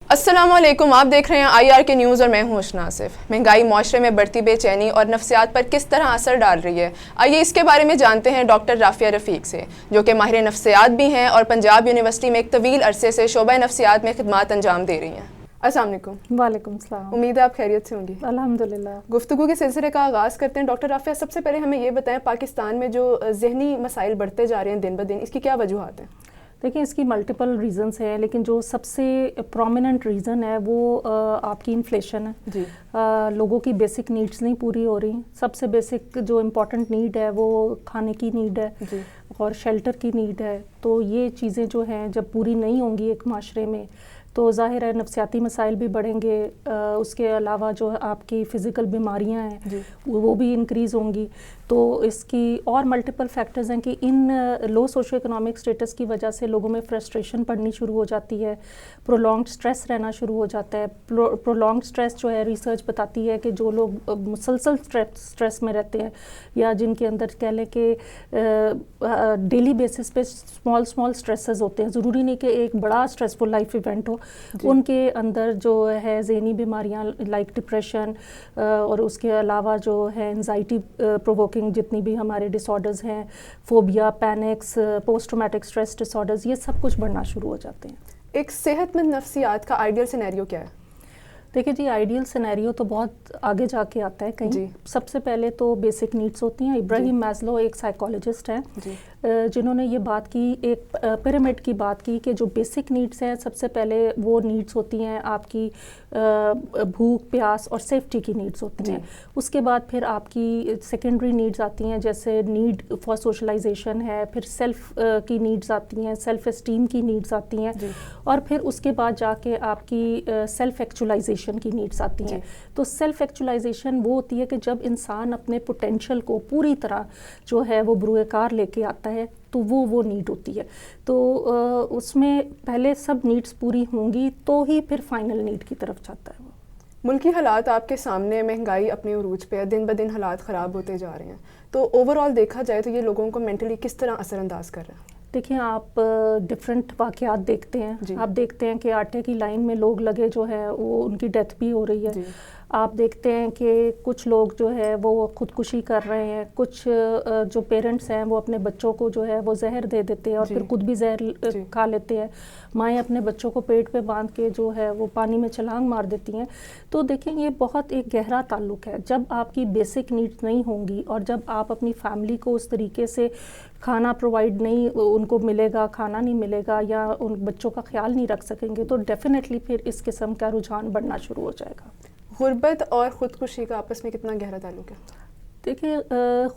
السلام علیکم، آپ دیکھ رہے ہیں آئی آر کے نیوز اور میں ہوں اشنا آصف۔ مہنگائی معاشرے میں بڑھتی بے چینی اور نفسیات پر کس طرح اثر ڈال رہی ہے، آئیے اس کے بارے میں جانتے ہیں ڈاکٹر رافیہ رفیق سے، جو کہ ماہر نفسیات بھی ہیں اور پنجاب یونیورسٹی میں ایک طویل عرصے سے شعبہ نفسیات میں خدمات انجام دے رہی ہیں۔ السلام علیکم۔ وعلیکم السلام۔ امید ہے آپ خیریت سے ہوں گی؟ الحمدللہ۔ گفتگو کے سلسلے کا آغاز کرتے ہیں۔ ڈاکٹر رافیہ، سب سے پہلے ہمیں یہ بتائیں، پاکستان میں جو ذہنی مسائل بڑھتے جا رہے ہیں دن بدن، اس کی کیا وجوہات ہیں؟ دیکھیں، اس کی ملٹیپل ریزنز ہیں، لیکن جو سب سے پرومیننٹ ریزن ہے وہ آپ کی انفلیشن ہے۔ جی۔ لوگوں کی بیسک نیڈس نہیں پوری ہو رہی۔ سب سے بیسک جو امپورٹنٹ نیڈ ہے وہ کھانے کی نیڈ ہے جی۔ اور شیلٹر کی نیڈ ہے۔ تو یہ چیزیں جو ہیں جب پوری نہیں ہوں گی ایک معاشرے میں تو ظاہر ہے نفسیاتی مسائل بھی بڑھیں گے۔ اس کے علاوہ جو آپ کی فزیکل بیماریاں ہیں جی۔ وہ بھی انکریز ہوں گی۔ تو اس کی اور ملٹیپل فیکٹرز ہیں کہ ان لو سوشو اکنامک سٹیٹس کی وجہ سے لوگوں میں فرسٹریشن پڑنی شروع ہو جاتی ہے، پرولونگڈ سٹریس رہنا شروع ہو جاتا ہے۔ پرولونگڈ سٹریس جو ہے ریسرچ بتاتی ہے کہ جو لوگ مسلسل سٹریس میں رہتے ہیں یا جن کے اندر کہہ لیں کہ ڈیلی بیسس پہ اسمال سٹریسز ہوتے ہیں، ضروری نہیں کہ ایک بڑا سٹریسفل لائف ایونٹ ہو، ان کے اندر جو ہے ذہنی بیماریاں لائک ڈپریشن اور اس کے علاوہ جو ہے انزائٹی پرووکنگ جتنی بھی ہمارے ڈس آرڈرز ہیں، phobia, panics, post traumatic stress ڈس آرڈرز، یہ سب کچھ بڑھنا شروع ہو جاتے ہیں۔ ایک صحت مند نفسیات کا آئیڈیل سینیریو کیا ہے؟ دیکھیں جی، آئیڈیل سینیریو تو بہت آگے جا کے آتا ہے کہیں۔ سب سے پہلے تو بیسک نیڈس ہوتی ہیں۔ ابراہیم میزلو ایک سائیکالوجسٹ ہیں جنہوں نے یہ بات کی، ایک پیرامڈ کی بات کی کہ جو بیسک نیڈس ہیں سب سے پہلے وہ نیڈس ہوتی ہیں آپ کی بھوک، پیاس اور سیفٹی کی نیڈس ہوتی ہیں۔ اس کے بعد پھر آپ کی سیکنڈری نیڈس آتی ہیں، جیسے نیڈ فار سوشلائزیشن ہے، پھر سیلف کی نیڈس آتی ہیں، سیلف اسٹیم کی نیڈس آتی ہیں، اور پھر اس کے بعد جا کے آپ کی سیلف ایکچولائزیشن کی نیڈس آتی ہیں۔ تو سیلف ایکچولائزیشن وہ ہوتی ہے کہ جب انسان اپنے پوٹینشیل کو پوری طرح جو ہے وہ بروئے کار لے کے آتا ہے تو وہ نیڈ ہوتی ہے۔ تو اس میں پہلے سب نیڈس پوری ہوں گی تو ہی پھر فائنل نیڈ کی طرف جاتا ہے وہ۔ ملکی حالات آپ کے سامنے، مہنگائی اپنے عروج پہ ہے، دن بدن حالات خراب ہوتے جا رہے ہیں، تو اوور آل دیکھا جائے تو یہ لوگوں کو مینٹلی کس طرح اثر انداز کر رہا ہے؟ دیکھیں، آپ ڈفرینٹ واقعات دیکھتے ہیں۔ آپ دیکھتے ہیں کہ آٹے کی لائن میں لوگ لگے جو ہے وہ ان کی ڈیتھ بھی ہو رہی ہے۔ آپ دیکھتے ہیں کہ کچھ لوگ جو ہے وہ خودکشی کر رہے ہیں، کچھ جو پیرنٹس ہیں وہ اپنے بچوں کو جو ہے وہ زہر دے دیتے ہیں اور پھر خود بھی زہر کھا لیتے ہیں۔ مائیں اپنے بچوں کو پیٹ پہ باندھ کے جو ہے وہ پانی میں چھلانگ مار دیتی ہیں۔ تو دیکھیں، یہ بہت ایک گہرا تعلق ہے۔ جب آپ کی بیسک نیڈس نہیں ہوں گی اور جب آپ اپنی فیملی کو اس طریقے سے کھانا پرووائڈ نہیں ان کو ملے گا، کھانا نہیں ملے گا یا ان بچوں کا خیال نہیں رکھ سکیں گے تو ڈیفینیٹلی پھر اس قسم کا رجحان بڑھنا شروع ہو جائے گا۔ غربت اور خودکشی کا آپس میں کتنا گہرا تعلق ہے؟ دیکھیں،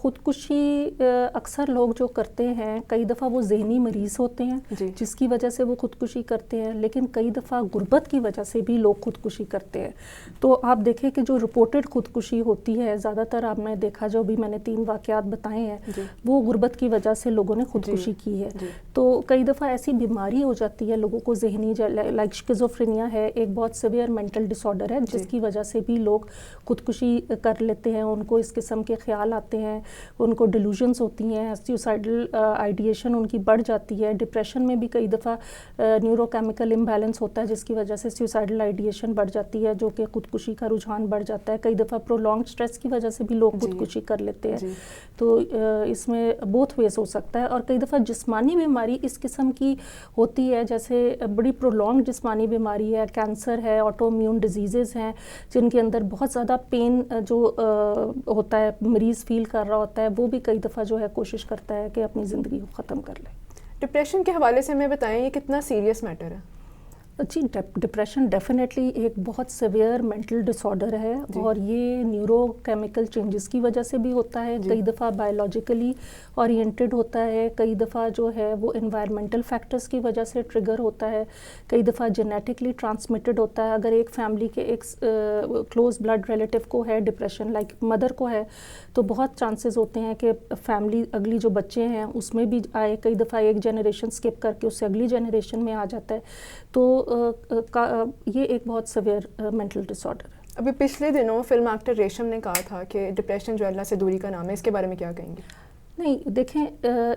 خودکشی اکثر لوگ جو کرتے ہیں کئی دفعہ وہ ذہنی مریض ہوتے ہیں جس کی وجہ سے وہ خودکشی کرتے ہیں، لیکن کئی دفعہ غربت کی وجہ سے بھی لوگ خودکشی کرتے ہیں۔ تو آپ دیکھیں کہ جو رپورٹڈ خودکشی ہوتی ہے زیادہ تر آپ نے دیکھا، جو بھی میں نے 3 واقعات بتائے ہیں وہ غربت کی وجہ سے لوگوں نے خودکشی کی ہے۔ تو کئی دفعہ ایسی بیماری ہو جاتی ہے لوگوں کو ذہنی، لائک شیزوفرینیا ہے، ایک بہت سیویئر مینٹل ڈس آرڈر ہے جس کی وجہ سے بھی لوگ خودکشی کر لیتے ہیں۔ ان کو اس قسم کے خیال آتے ہیں، ان کو ڈیلوژنس ہوتی ہیں، سیوسائڈل آئیڈیشن ان کی بڑھ جاتی ہے۔ ڈپریشن میں بھی کئی دفعہ نیورو کیمیکل امبیلنس ہوتا ہے جس کی وجہ سے سیوسائڈل آئیڈیشن بڑھ جاتی ہے، جو کہ خودکشی کا رجحان بڑھ جاتا ہے۔ کئی دفعہ پرولونگڈ سٹریس کی وجہ سے بھی لوگ خودکشی کر لیتے ہیں۔ تو اس میں بوتھ ویز ہو سکتا ہے۔ اور کئی دفعہ جسمانی بیماری اس قسم کی ہوتی ہے، جیسے بڑی پرولونگڈ جسمانی بیماری ہے، کینسر ہے، آٹو امیون ڈیزیزز ہیں جن کے اندر بہت زیادہ پین جو ہوتا ہے مریض فیل کر رہا ہوتا ہے، وہ بھی کئی دفعہ جو ہے کوشش کرتا ہے کہ اپنی زندگی کو ختم کر لے۔ ڈپریشن کے حوالے سے ہمیں بتائیں، یہ کتنا سیریس میٹر ہے؟ جی، ڈپریشن ڈیفینیٹلی ایک بہت سیویئر مینٹل ڈس آرڈر ہے اور یہ نیورو کیمیکل چینجز کی وجہ سے بھی ہوتا ہے، کئی دفعہ بایولوجیکلی اورینٹڈ ہوتا ہے، کئی دفعہ جو ہے وہ انوائرمنٹل فیکٹرز کی وجہ سے ٹریگر ہوتا ہے، کئی دفعہ جینیٹکلی ٹرانسمیٹڈ ہوتا ہے۔ اگر ایک فیملی کے ایک کلوز بلڈ ریلیٹیو کو ہے ڈپریشن، لائک مدر کو ہے، تو بہت چانسز ہوتے ہیں کہ فیملی اگلی جو بچے ہیں اس میں بھی آئے، کئی دفعہ ایک جنریشن اسکپ کر کے اس سے اگلی جنریشن میں آ جاتا ہے۔ تو یہ ایک بہت سیویئر مینٹل ڈس آرڈر ہے۔ ابھی پچھلے دنوں فلم ایکٹر ریشم نے کہا تھا کہ ڈپریشن جو اللہ سے دوری کا نام ہے، اس کے بارے میں کیا کہیں گے؟ نہیں دیکھیں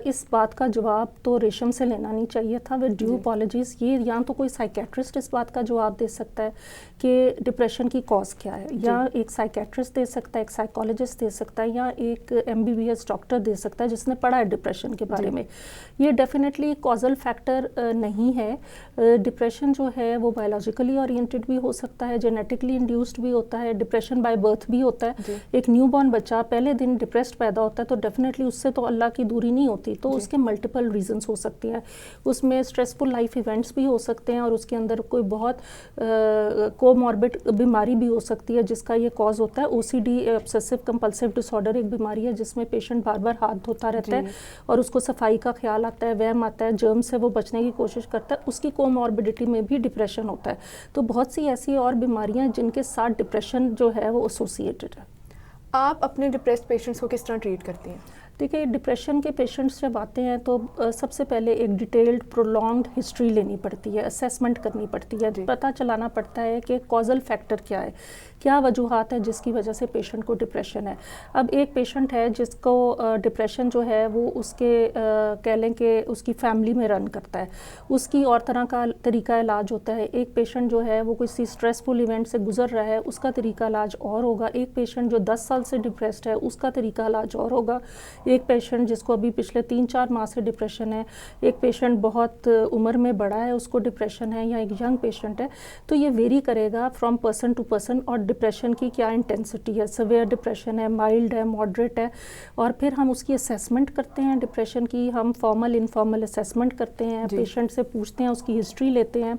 اس بات کا جواب تو ریشم سے لینا نہیں چاہیے تھا ود ڈیو اپالوجیز. یہ یا تو کوئی سائیکیٹرسٹ اس بات کا جواب دے سکتا ہے کہ ڈپریشن کی کاز کیا ہے, یا ایک سائیکیٹرسٹ دے سکتا ہے, ایک سائیکالوجسٹ دے سکتا ہے, یا ایک MBBS ڈاکٹر دے سکتا ہے جس نے پڑھا ہے ڈپریشن کے بارے میں. یہ ڈیفینیٹلی کازل فیکٹر نہیں ہے. ڈپریشن جو ہے وہ بایولوجیکلی اورینٹڈ بھی ہو سکتا ہے, جینیٹکلی انڈیوسڈ بھی ہوتا ہے, ڈپریشن بائی برتھ بھی ہوتا ہے. ایک نیو بورن بچہ پہلے دن ڈپریسڈ پیدا ہوتا ہے تو ڈیفینیٹلی اس سے تو اللہ کی دوری نہیں ہوتی, تو اس کے ملٹیپل ریزنس ہو سکتے ہیں. اس میں اسٹریسفل لائف ایونٹس بھی ہو سکتے ہیں, اور اس کے اندر کوئی بہت کوموربڈ بیماری بھی ہو سکتی ہے جس کا یہ کاز ہوتا ہے. OCD obsessive compulsive disorder ایک بیماری ہے جس میں پیشنٹ بار بار ہاتھ دھوتا رہتا ہے اور اس کو صفائی کا خیال آتا ہے, وہم آتا ہے, جرم سے وہ بچنے کی کوشش کرتا ہے. اس کی کوموربڈٹی میں بھی ڈپریشن ہوتا ہے. تو بہت سی ایسی اور بیماریاں جن کے ساتھ ڈپریشن جو ہے وہ ایسوسیٹڈ ہے. آپ اپنے ڈپریسڈ پیشنٹس کو کس طرح ٹریٹ کرتی ہیں؟ دیکھیے ڈپریشن کے پیشنٹس جب آتے ہیں تو سب سے پہلے ایک ڈیٹیلڈ پرولونگڈ ہسٹری لینی پڑتی ہے, اسیسمنٹ کرنی پڑتی ہے, پتہ چلانا پڑتا ہے کہ کازل فیکٹر کیا ہے, کیا وجوہات ہیں جس کی وجہ سے پیشنٹ کو ڈپریشن ہے. اب ایک پیشنٹ ہے جس کو ڈپریشن جو ہے وہ اس کے کہہ لیں کہ اس کی فیملی میں رن کرتا ہے, اس کی اور طرح کا طریقہ علاج ہوتا ہے. ایک پیشنٹ جو ہے وہ کسی اسٹریسفل ایونٹ سے گزر رہا ہے, اس کا طریقہ علاج اور ہوگا. ایک پیشنٹ جو 10 سال سے ڈپریسڈ ہے اس کا طریقہ علاج اور ہوگا. ایک پیشنٹ جس کو ابھی پچھلے 3-4 ماہ سے ڈپریشن ہے, ایک پیشنٹ بہت عمر میں بڑا ہے اس کو ڈپریشن ہے, یا ایک ینگ پیشنٹ ہے. تو یہ ویری کرے گا فرام پرسن ٹو پرسن, اور ڈپریشن کی کیا انٹینسٹی ہے, سیویئر ڈپریشن ہے, مائلڈ ہے, ماڈریٹ ہے. اور پھر ہم اس کی اسیسمنٹ کرتے ہیں ڈپریشن کی, ہم فارمل انفارمل اسیسمنٹ کرتے ہیں, پیشنٹ سے پوچھتے ہیں, اس کی ہسٹری لیتے ہیں,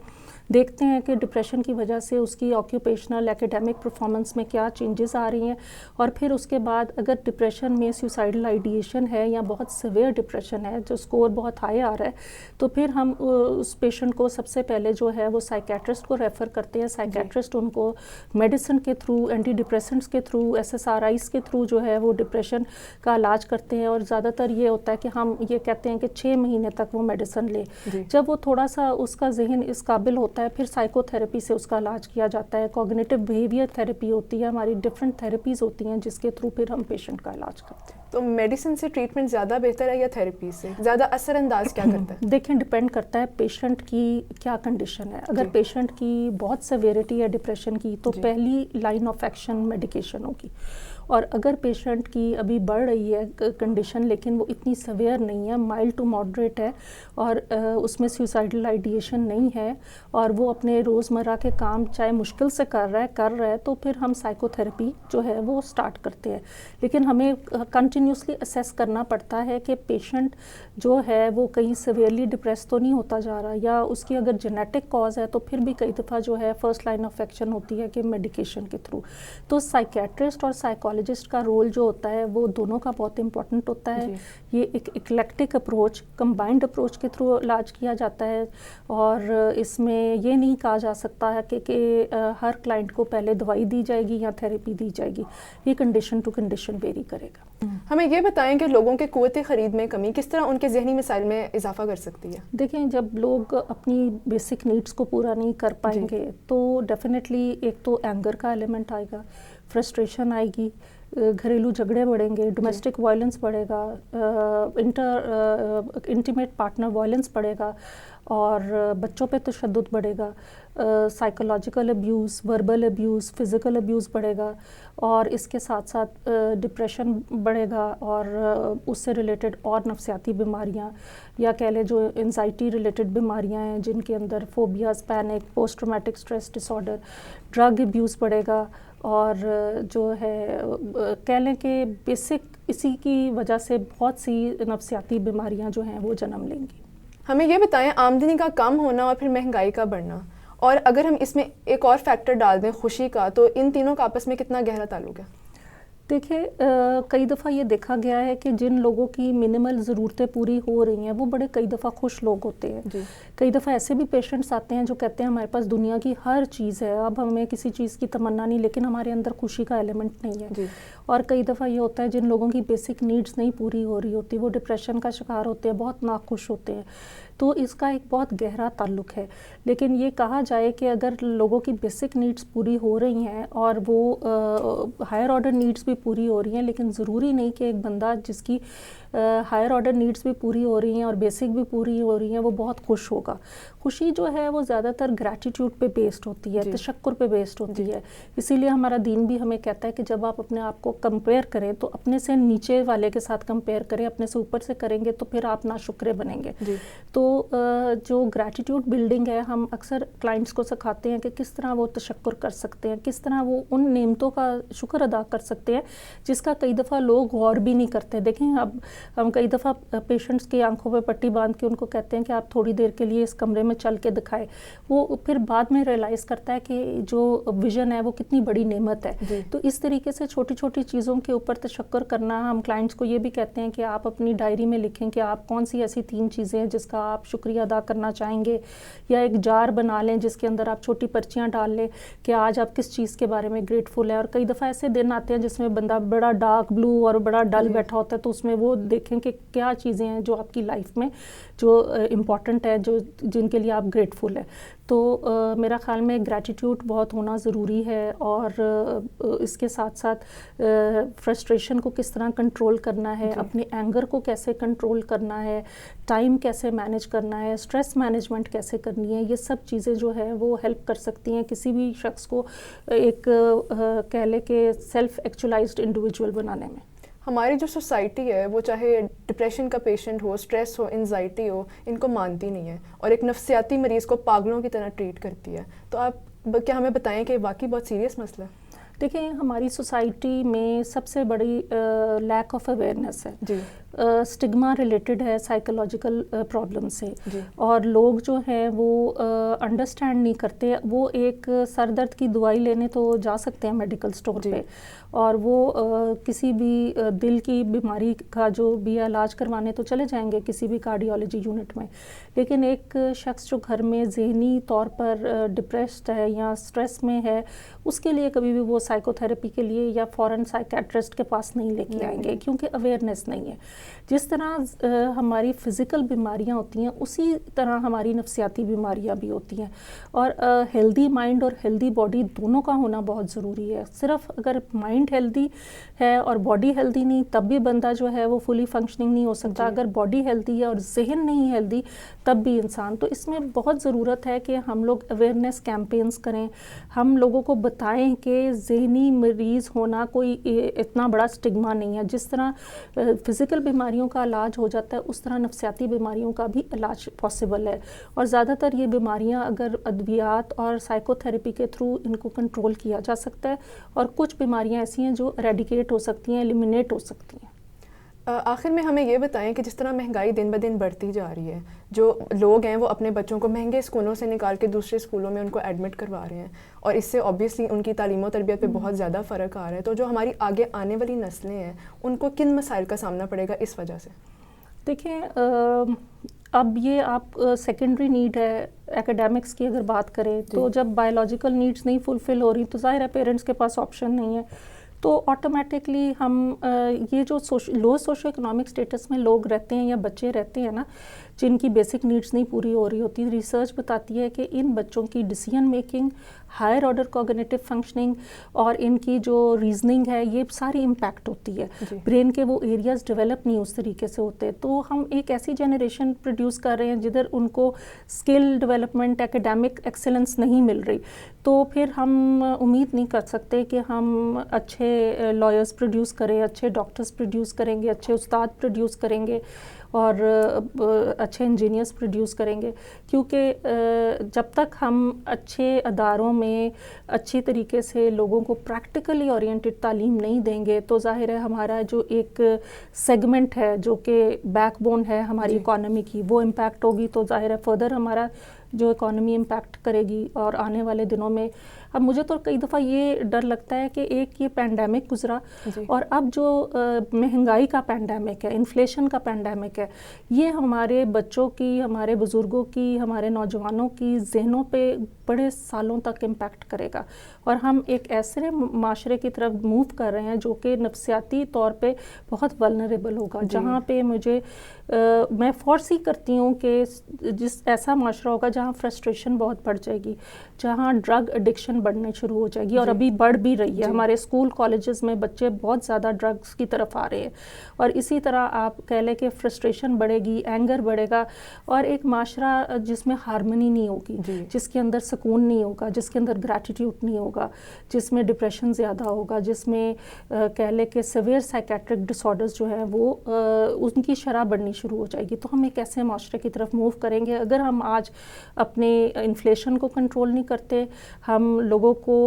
دیکھتے ہیں کہ ڈپریشن کی وجہ سے اس کی آکیوپیشنل ایکیڈیمک پرفارمنس میں کیا چینجز آ رہی ہیں. اور پھر اس کے بعد اگر ڈپریشن میں سیوسائڈل آئیڈیشن ہے یا بہت سیویئر ڈپریشن ہے جو سکور بہت ہائی آ رہا ہے, تو پھر ہم اس پیشنٹ کو سب سے پہلے جو ہے وہ سائیکیٹرسٹ کو ریفر کرتے ہیں. سائیکیٹرسٹ ان کو میڈیسن کے تھرو, اینٹی ڈپریسنٹس کے تھرو, SSRIs کے تھرو جو ہے وہ ڈپریشن کا علاج کرتے ہیں. اور زیادہ تر یہ ہوتا ہے کہ ہم یہ کہتے ہیں کہ 6 مہینے تک وہ میڈیسن لے. جب وہ تھوڑا سا اس کا ذہن اس قابل ہوتا ہے پھر سائیکو تھراپی سے اس کا علاج کیا جاتا ہے. کوگنیٹو بیہیویئر تھراپی ہوتی ہے, ہماری ڈفرینٹ تھراپیز ہوتی ہیں جس کے تھرو پھر ہم پیشنٹ کا علاج کرتے ہیں. تو میڈیسن سے ٹریٹمنٹ زیادہ بہتر ہے یا تھراپی سے؟ زیادہ اثر انداز کیا کرتا ہے؟ دیکھیں ڈپینڈ کرتا ہے پیشنٹ کی کیا کنڈیشن ہے. اگر پیشنٹ کی بہت سیویرٹی ہے ڈپریشن کی تو پہلی لائن آف ایکشن میڈیکیشن ہوگی. اور اگر پیشنٹ کی ابھی بڑھ رہی ہے کنڈیشن لیکن وہ اتنی سیویئر نہیں ہے, مائلڈ ٹو ماڈریٹ ہے, اور اس میں سیوسائڈل آئیڈیشن نہیں ہے, اور وہ اپنے روزمرہ کے کام چاہے مشکل سے کر رہا ہے تو پھر ہم سائیکو تھراپی جو ہے وہ سٹارٹ کرتے ہیں. لیکن ہمیں کنٹینیوسلی اسیس کرنا پڑتا ہے کہ پیشنٹ جو ہے وہ کہیں سیویئرلی ڈپریس تو نہیں ہوتا جا رہا, یا اس کی اگر جینیٹک کاز ہے تو پھر بھی کئی دفعہ جو ہے فرسٹ لائن آف ایکشن ہوتی ہے کہ میڈیکیشن کے تھرو. تو سائیکیٹرسٹ اور سائیکالوجسٹ کا رول جو ہوتا ہے وہ دونوں کا بہت امپورٹنٹ ہوتا ہے. یہ ایک اکلیکٹک اپروچ, کمبائنڈ اپروچ کے تھرو علاج کیا جاتا ہے, اور اس میں یہ نہیں کہا جا سکتا ہے کہ ہر کلائنٹ کو پہلے دوائی دی جائے گی یا تھراپی دی جائے گی. یہ کنڈیشن ٹو کنڈیشن ویری کرے گا. ہمیں یہ بتائیں کہ لوگوں کے قوت خرید میں کمی کس طرح ان کے ذہنی مسائل میں اضافہ کر سکتی ہے؟ دیکھیں جب لوگ اپنی بیسک نیڈس کو پورا نہیں کر پائیں گے تو ڈیفینیٹلی ایک تو اینگر کا ایلیمنٹ آئے گا, فرسٹریشن آئے گی, گھریلو جھگڑے بڑھیں گے, ڈومیسٹک وائلنس بڑھے گا, انٹیمیٹ پارٹنر وائلنس بڑھے گا, اور بچوں پہ تشدد بڑھے گا, psychological abuse, verbal abuse, physical abuse بڑھے گا, اور اس کے ساتھ ساتھ ڈپریشن بڑھے گا, اور اس سے ریلیٹڈ اور نفسیاتی بیماریاں یا کہہ لیں جو انزائٹی ریلیٹڈ بیماریاں ہیں جن کے اندر phobias, panic, post traumatic stress disorder, drug abuse بڑھے گا, اور جو ہے کہہ لیں کہ بیسک اسی کی وجہ سے بہت سی نفسیاتی بیماریاں جو ہیں وہ جنم لیں گی. ہمیں یہ بتائیں آمدنی کا کم ہونا اور پھر مہنگائی کا بڑھنا, اور اگر ہم اس میں ایک اور فیکٹر ڈال دیں خوشی کا, تو ان تینوں کا آپس میں کتنا گہرا تعلق ہے؟ دیکھیں کئی دفعہ یہ دیکھا گیا ہے کہ جن لوگوں کی منیمل ضرورتیں پوری ہو رہی ہیں وہ بڑے کئی دفعہ خوش لوگ ہوتے ہیں. کئی دفعہ ایسے بھی پیشنٹس آتے ہیں جو کہتے ہیں ہمارے پاس دنیا کی ہر چیز ہے, اب ہمیں کسی چیز کی تمنا نہیں, لیکن ہمارے اندر خوشی کا ایلیمنٹ نہیں ہے. اور کئی دفعہ یہ ہوتا ہے جن لوگوں کی بیسک نیڈز نہیں پوری ہو رہی ہوتی وہ ڈپریشن کا شکار ہوتے ہیں, بہت ناخوش ہوتے ہیں. تو اس کا ایک بہت گہرا تعلق ہے. لیکن یہ کہا جائے کہ اگر لوگوں کی بیسک نیڈز پوری ہو رہی ہیں اور وہ ہائر آرڈر نیڈز بھی پوری ہو رہی ہیں, لیکن ضروری نہیں کہ ایک بندہ جس کی ہائر آرڈر نیڈز بھی پوری ہو رہی ہیں اور بیسک بھی پوری ہو رہی ہیں وہ بہت خوش ہوگا. خوشی جو ہے وہ زیادہ تر گریٹیٹیوڈ پہ بیسڈ ہوتی ہے, تشکر پہ بیسڈ ہوتی ہے. اسی لیے ہمارا دین بھی ہمیں کہتا ہے کہ جب آپ اپنے آپ کو کمپیئر کریں تو اپنے سے نیچے والے کے ساتھ کمپیئر کریں, اپنے سے اوپر سے کریں گے تو پھر آپ ناشکرے بنیں گے. تو جو گریٹیٹیوڈ بلڈنگ ہے, ہم اکثر کلائنٹس کو سکھاتے ہیں کہ کس طرح وہ تشکر کر سکتے ہیں, کس طرح وہ ان نعمتوں کا شکر ادا کر سکتے ہیں جس کا کئی دفعہ لوگ غور بھی نہیں کرتے. دیکھیں اب ہم کئی دفعہ پیشنٹس کی آنکھوں پہ پٹی باندھ کے ان کو کہتے ہیں کہ آپ تھوڑی دیر کے لیے اس کمرے میں چل کے دکھائے, وہ پھر بعد میں ریئلائز کرتا ہے کہ جو ویژن ہے وہ کتنی بڑی نعمت ہے. تو اس طریقے سے چھوٹی چھوٹی چیزوں کے اوپر تشکر کرنا, ہم کلائنٹس کو یہ بھی کہتے ہیں کہ آپ اپنی ڈائری میں لکھیں کہ آپ کون سی ایسی 3 چیزیں ہیں جس کا آپ شکریہ ادا کرنا چاہیں گے, یا ایک جار بنا لیں جس کے اندر آپ چھوٹی پرچیاں ڈال لیں کہ آج آپ کس چیز کے بارے میں گریٹفل ہے. اور کئی دفعہ ایسے دن آتے ہیں جس میں بندہ بڑا ڈارک بلو اور بڑا ڈل بیٹھا ہوتا ہے, تو اس میں وہ دیکھیں کہ کیا چیزیں ہیں جو آپ کی لائف میں جو امپورٹنٹ ہے, جو جن کے لیے آپ گریٹفل ہے. تو میرا خیال میں گریٹیٹیوڈ بہت ہونا ضروری ہے, اور اس کے ساتھ ساتھ فرسٹریشن کو کس طرح کنٹرول کرنا ہے, اپنے اینگر کو کیسے کنٹرول کرنا ہے, ٹائم کیسے مینیج کرنا ہے, اسٹریس مینجمنٹ کیسے کرنی ہے, یہ سب چیزیں جو ہے وہ ہیلپ کر سکتی ہیں کسی بھی شخص کو ایک کہہ لے کہ سیلف ایکچولائزڈ انڈیویجول بنانے میں. ہماری جو سوسائٹی ہے وہ چاہے ڈپریشن کا پیشنٹ ہو, اسٹریس ہو, انزائٹی ہو, ان کو مانتی نہیں ہے اور ایک نفسیاتی مریض کو پاگلوں کی طرح ٹریٹ کرتی ہے. تو آپ کیا ہمیں بتائیں کہ واقعی بہت سیریس مسئلہ ہے؟ دیکھیں ہماری سوسائٹی میں سب سے بڑی لیک آف اویئرنیس ہے. اسٹگما ریلیٹڈ ہے سائیکولوجیکل پرابلم سے, اور لوگ جو ہیں وہ انڈرسٹینڈ نہیں کرتے. وہ ایک سر درد کی دوائی لینے تو جا سکتے ہیں میڈیکل اسٹور پہ, اور وہ کسی بھی دل کی بیماری کا جو بھی علاج کروانے تو چلے جائیں گے کسی بھی کارڈیالوجی یونٹ میں. لیکن ایک شخص جو گھر میں ذہنی طور پر ڈپریسڈ ہے یا اسٹریس میں ہے, اس کے لیے کبھی بھی وہ سائیکو تھراپی کے لیے یا فوراً سائیکیٹرسٹ کے پاس نہیں لے کے آئیں گے, کیونکہ اویئرنیس نہیں ہے. جس طرح ہماری فزیکل بیماریاں ہوتی ہیں اسی طرح ہماری نفسیاتی بیماریاں بھی ہوتی ہیں, اور ہیلدی مائنڈ اور ہیلدی باڈی دونوں کا ہونا بہت ضروری ہے. صرف اگر مائنڈ ہیلدی ہے اور باڈی ہیلدی نہیں تب بھی بندہ جو ہے وہ فلی فنکشننگ نہیں ہو سکتا. اگر باڈی ہیلدی ہے اور ذہن نہیں ہیلدی تب بھی انسان. تو اس میں بہت ضرورت ہے کہ ہم لوگ اویئرنیس کیمپینز کریں, ہم لوگوں کو بتائیں کہ ذہنی مریض ہونا کوئی اتنا بڑا اسٹگما نہیں ہے. جس طرح فزیکل بیماریوں کا علاج ہو جاتا ہے اس طرح نفسیاتی بیماریوں کا بھی علاج پاسبل ہے, اور زیادہ تر یہ بیماریاں اگر ادویات اور سائیکو تھراپی کے تھرو ان کو کنٹرول کیا جا سکتا ہے, اور کچھ بیماریاں ایسی ہیں جو ایریڈیکیٹ ہو سکتی ہیں, ایلیمینیٹ ہو سکتی ہیں. آخر میں ہمیں یہ بتائیں کہ جس طرح مہنگائی دن بہ دن بڑھتی جا رہی ہے, جو لوگ ہیں وہ اپنے بچوں کو مہنگے اسکولوں سے نکال کے دوسرے اسکولوں میں ان کو ایڈمٹ کروا رہے ہیں, اور اس سے اوبیسلی ان کی تعلیم و تربیت پہ بہت زیادہ فرق آ رہا ہے. تو جو ہماری آگے آنے والی نسلیں ہیں ان کو کن مسائل کا سامنا پڑے گا اس وجہ سے؟ دیکھیں اب یہ آپ سیکنڈری نیڈ ہے ایکیڈیمکس کی اگر بات کریں تو جب بایولوجیکل نیڈز نہیں فلفل ہو رہی تو ظاہر ہے پیرنٹس کے پاس آپشن نہیں ہے, تو آٹومیٹکلی ہم یہ جو لو سوشو اکنامک اسٹیٹس میں لوگ رہتے ہیں یا بچے رہتے ہیں نا, جن کی بیسک نیڈز نہیں پوری ہو رہی ہوتی, ریسرچ بتاتی ہے کہ ان بچوں کی decision making, higher order cognitive functioning اور ان کی جو ریزننگ ہے یہ ساری امپیکٹ ہوتی ہے. برین کے وہ ایریاز ڈیولپ نہیں اس طریقے سے ہوتے. تو ہم ایک ایسی جنریشن پروڈیوس کر رہے ہیں جدھر ان کو اسکل ڈیولپمنٹ, ایکیڈیمک ایکسلنس نہیں مل رہی, تو پھر ہم امید نہیں کر سکتے کہ ہم اچھے لائرز پروڈیوس کریں, اچھے ڈاکٹرز پروڈیوس کریں گے, اچھے استاد پروڈیوس کریں گے, اور اچھے انجینئرز پروڈیوس کریں گے. کیونکہ جب تک ہم اچھے اداروں میں اچھی طریقے سے لوگوں کو پریکٹیکلی اورینٹڈ تعلیم نہیں دیں گے تو ظاہر ہے ہمارا جو ایک سیگمنٹ ہے جو کہ بیک بون ہے ہماری اکانومی کی وہ امپیکٹ ہوگی. تو ظاہر ہے فردر ہمارا جو اکانومی امپیکٹ کرے گی اور آنے والے دنوں میں. اب مجھے تو کئی دفعہ یہ ڈر لگتا ہے کہ ایک یہ پینڈیمک گزرا اور اب جو مہنگائی کا پینڈیمک ہے, انفلیشن کا پینڈیمک ہے, یہ ہمارے بچوں کی, ہمارے بزرگوں کی, ہمارے نوجوانوں کی ذہنوں پہ بڑے سالوں تک امپیکٹ کرے گا. اور ہم ایک ایسے معاشرے کی طرف موو کر رہے ہیں جو کہ نفسیاتی طور پہ بہت ولنریبل ہوگا, جہاں پہ میں فورسی کرتی ہوں کہ ایسا معاشرہ ہوگا جہاں فرسٹریشن بہت بڑھ جائے گی, جہاں ڈرگ ایڈکشن بڑھنے شروع ہو جائے گی, اور ابھی بڑھ بھی رہی ہے. ہمارے اسکول کالجز میں بچے بہت زیادہ ڈرگس کی طرف آ رہے ہیں, اور اسی طرح آپ کہہ لیں کہ فرسٹریشن بڑھے گی, اینگر بڑھے گا, اور ایک معاشرہ جس میں ہارمنی نہیں ہوگی, جس کے اندر سکون نہیں ہوگا, جس کے اندر گریٹیٹیوڈ نہیں ہوگا, جس میں ڈپریشن زیادہ ہوگا, جس میں کہہ لیں کہ سیویئر سائیکیٹرک ڈس آرڈرز جو ہیں وہ ان کی شرح بڑھنی شروع ہو جائے گی. تو ہم ایک ایسے معاشرے کی طرف موو کریں گے اگر ہم آج اپنے انفلیشن کو کنٹرول نہیں کرتے, ہم لوگوں کو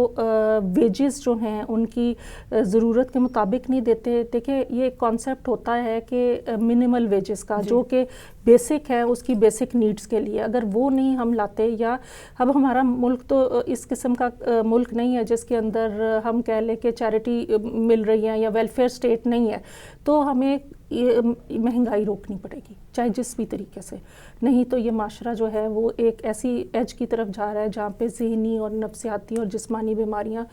ویجز جو ہیں ان کی ضرورت کے مطابق نہیں دیتے. دیکھیں یہ ایک کانسیپٹ ہوتا ہے کہ منیمل ویجز کا, جو کہ بیسک ہے اس کی بیسک نیڈز کے لیے, اگر وہ نہیں ہم لاتے, یا اب ہمارا ملک تو اس قسم کا ملک نہیں ہے جس کے اندر ہم کہہ لیں کہ چیریٹی مل رہی ہے یا ویلفیئر اسٹیٹ نہیں ہے, تو ہمیں مہنگائی روکنی پڑے گی چاہے جس بھی طریقے سے, نہیں تو یہ معاشرہ جو ہے وہ ایک ایسی ایج کی طرف جا رہا ہے جہاں پہ ذہنی اور نفسیاتی اور جسمانی بیماریاں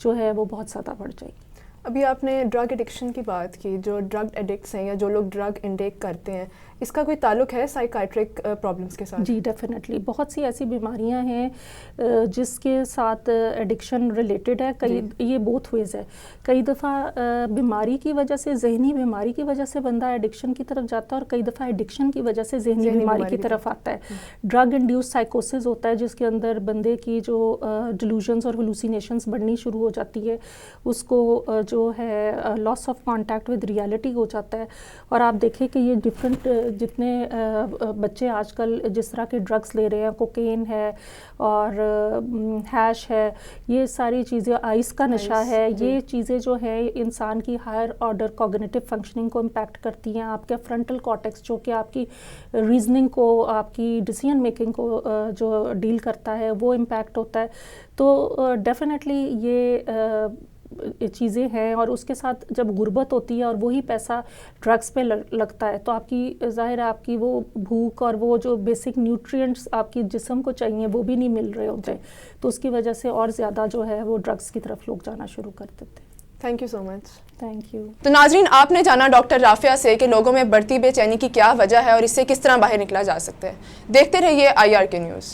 جو ہے وہ بہت زیادہ بڑھ جائے گی. ابھی آپ نے ڈرگ ایڈکشن کی بات کی, جو ڈرگ ایڈکٹس ہیں یا جو لوگ ڈرگ انٹیک کرتے ہیں, اس کا کوئی تعلق ہے سائیکائٹرک پرابلمس کے ساتھ؟ جی ڈیفینیٹلی, بہت سی ایسی بیماریاں ہیں جس کے ساتھ ایڈکشن ریلیٹڈ ہے. یہ بوتھ ویز ہے. کئی دفعہ بیماری کی وجہ سے, ذہنی بیماری کی وجہ سے بندہ ایڈکشن کی طرف جاتا ہے, اور کئی دفعہ ایڈکشن کی وجہ سے ذہنی بیماری کی طرف آتا ہے. ڈرگ انڈیوس سائیکوسس ہوتا ہے جس کے اندر بندے کی جو ڈیلوژنس اور ہلوسینیشنس بڑھنی شروع ہو جاتی ہے, اس کو جو ہے لاس آف کانٹیکٹ ود ریالٹی ہو جاتا ہے. اور آپ دیکھیں کہ یہ ڈفرینٹ جتنے بچے آج کل جس طرح کے ڈرگس لے رہے ہیں, کوکین ہے اور ہیش ہے, یہ ساری چیزیں, آئس کا نشہ ہے, یہ چیزیں جو ہیں انسان کی ہائر آرڈر کوگنیٹو فنکشننگ کو امپیکٹ کرتی ہیں. آپ کے فرنٹل کارٹیکس جو کہ آپ کی ریزننگ کو, آپ کی ڈیسیژن میکنگ کو جو ڈیل کرتا ہے, وہ امپیکٹ ہوتا ہے. تو ڈیفینیٹلی یہ چیزیں ہیں, اور اس کے ساتھ جب غربت ہوتی ہے اور وہی پیسہ ڈرگس پہ لگتا ہے, تو آپ کی ظاہر ہے آپ کی وہ بھوک اور وہ جو بیسک نیوٹرینٹس آپ کی جسم کو چاہیے وہ بھی نہیں مل رہے ہوتے, تو اس کی وجہ سے اور زیادہ جو ہے وہ ڈرگس کی طرف لوگ جانا شروع کر دیتے. Thank you so much. Thank you. تو ناظرین, آپ نے جانا ڈاکٹر رافیہ سے کہ لوگوں میں بڑھتی بے چینی کی کیا وجہ ہے اور اس سے کس طرح باہر نکلا جا سکتا ہے. دیکھتے رہیے IRK نیوز.